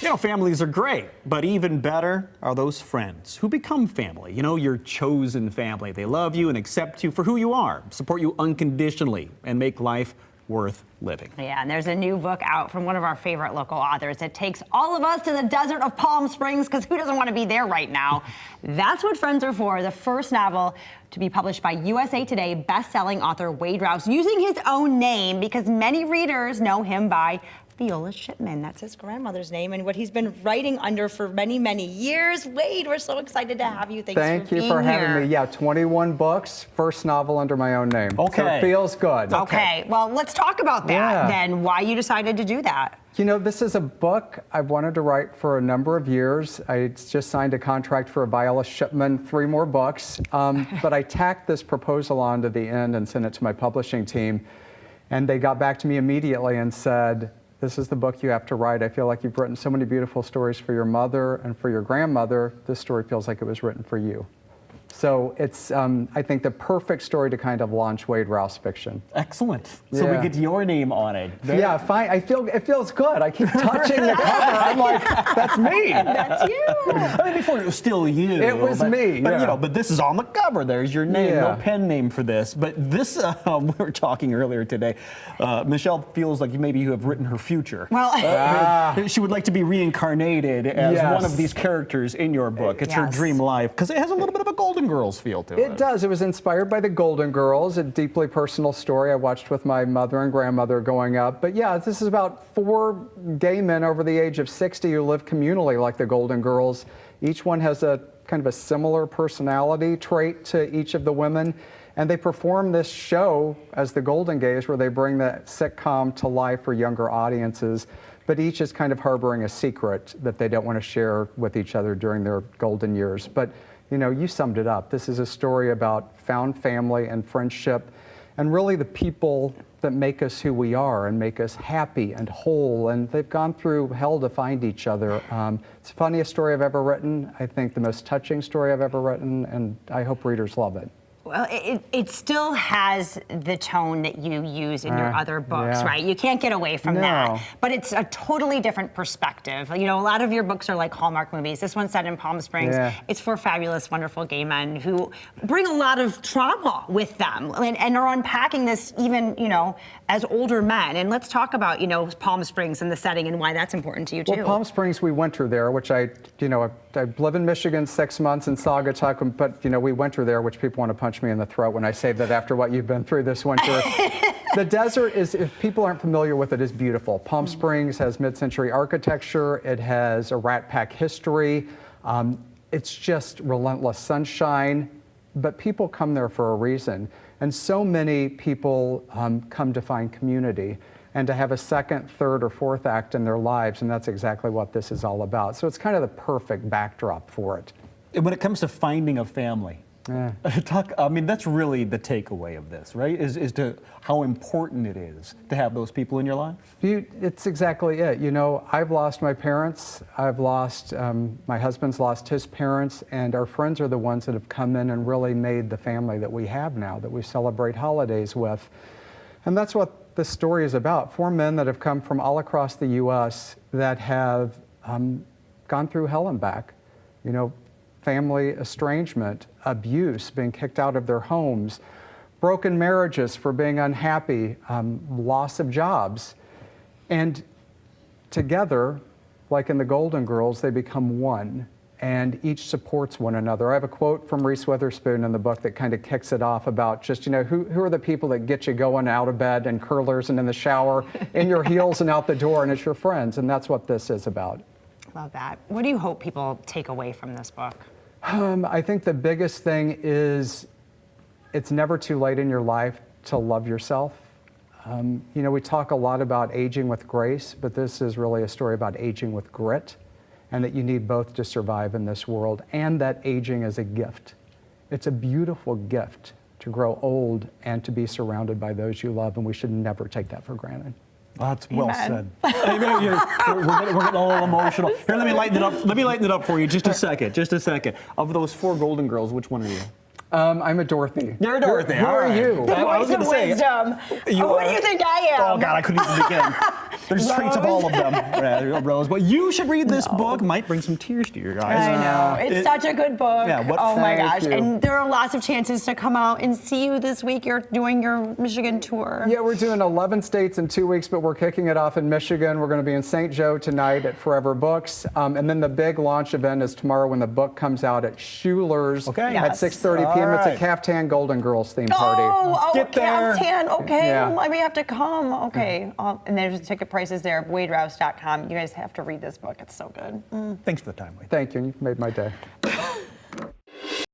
You know, families are great, but even better are those friends who become family. You know, your chosen family. They love you and accept you for who you are, support you unconditionally, and make life worth living. Yeah, and there's a new book out from one of our favorite local authors. It takes all of us to the desert of Palm Springs, because who doesn't want to be there right now? That's what Friends Are For, the first novel to be published by USA Today best-selling author Wade Rouse, using his own name because many readers know him by Viola Shipman. That's his grandmother's name and what he's been writing under for many, many years. Wade, we're so excited to have you. Thank you for having me. Yeah, 21 books, first novel under my own name. Okay. So it feels good. Okay, well, let's talk about that then, why you decided to do that. You know, this is a book I've wanted to write for a number of years. I just signed a contract for Viola Shipman, 3 more books. But I tacked this proposal on to the end and sent it to my publishing team. And they got back to me immediately and said, this is the book you have to write. I feel like you've written so many beautiful stories for your mother and for your grandmother. This story feels like it was written for you. So it's, I think, the perfect story to kind of launch Wade Rouse fiction. Excellent. So we get your name on it. Yeah, fine. It feels good. I keep touching the cover. I'm like, that's me. That's you. I mean, before it was still you. It was me. But, yeah. you know, but this is on the cover. There's your name. No pen name for this. But this, we were talking earlier today. Michelle feels like maybe you have written her future. Well, she would like to be reincarnated as one of these characters in your book. It's her dream life because it has a little bit of a Golden Girls feel to it. It does. It was inspired by the Golden Girls, a deeply personal story I watched with my mother and grandmother growing up. But yeah, this is about 4 gay men over the age of 60 who live communally like the Golden Girls. Each one has a kind of a similar personality trait to each of the women. And they perform this show as the Golden Gays, where they bring the sitcom to life for younger audiences. But each is kind of harboring a secret that they don't want to share with each other during their golden years. But you know, you summed it up. This is a story about found family and friendship, and really the people that make us who we are and make us happy and whole. And they've gone through hell to find each other. It's the funniest story I've ever written. I think the most touching story I've ever written, and I hope readers love it. Well, it still has the tone that you use in your other books, right? You can't get away from that. But it's a totally different perspective. You know, a lot of your books are like Hallmark movies. This one's set in Palm Springs. It's for fabulous, wonderful gay men who bring a lot of trauma with them and are unpacking this even, you know, as older men. And let's talk about, you know, Palm Springs and the setting and why that's important to you, too. Well, Palm Springs, we winter there, which I live in Michigan 6 months in Saugatuck, but, you know, we winter there, which people want to punch me in the throat when I say that after what you've been through this winter. The desert is, if people aren't familiar with it, is beautiful. Palm Springs has mid-century architecture. It has a Rat Pack history. It's just relentless sunshine, but people come there for a reason. And so many people come to find community and to have a second, third, or fourth act in their lives, and that's exactly what this is all about. So it's kind of the perfect backdrop for it. When it comes to finding a family, I mean, that's really the takeaway of this, right? Is to how important it is to have those people in your life. It's exactly it. You know, I've lost my parents. I've lost, my husband's lost his parents, and our friends are the ones that have come in and really made the family that we have now, that we celebrate holidays with. And that's what this story is about. 4 men that have come from all across the U.S. that have gone through hell and back. You know, family estrangement, abuse, being kicked out of their homes, broken marriages for being unhappy, loss of jobs. And together, like in the Golden Girls, they become one, and each supports one another. I have a quote from Reese Witherspoon in the book that kind of kicks it off about just, you know, who are the people that get you going out of bed and curlers and in the shower, in your heels and out the door, and it's your friends, and that's what this is about. Love that. What do you hope people take away from this book? I think the biggest thing is it's never too late in your life to love yourself. You know, we talk a lot about aging with grace, but this is really a story about aging with grit, and that you need both to survive in this world, and that aging is a gift. It's a beautiful gift to grow old and to be surrounded by those you love, and we should never take that for granted. That's well said. We're getting a little emotional. Here, let me lighten it up. Let me lighten it up for you. Just a second. Just a second. Of those 4 Golden Girls, which one are you? I'm a Dorothy. You're a Dorothy. Who are you? The voice of wisdom. Who do you think I am? Oh God, I couldn't even begin. There's traits of all of them. Rose. Well, you should read this book. Might bring some tears to your eyes. I know. It's such a good book. Yeah, oh my gosh. you. And there are lots of chances to come out and see you this week. You're doing your Michigan tour. Yeah, we're doing 11 states in 2 weeks, but we're kicking it off in Michigan. We're going to be in St. Joe tonight at Forever Books. And then the big launch event is tomorrow when the book comes out at Schuler's Okay. at Yes. 6:30 p.m. All It's a right. Caftan Golden Girls theme party. Oh, Get there. Caftan. Okay, Yeah. well, we have to come. Okay. And there's ticket prices there at WadeRouse.com. You guys have to read this book. It's so good. Thanks for the time, Wade. Thank you. You've made my day.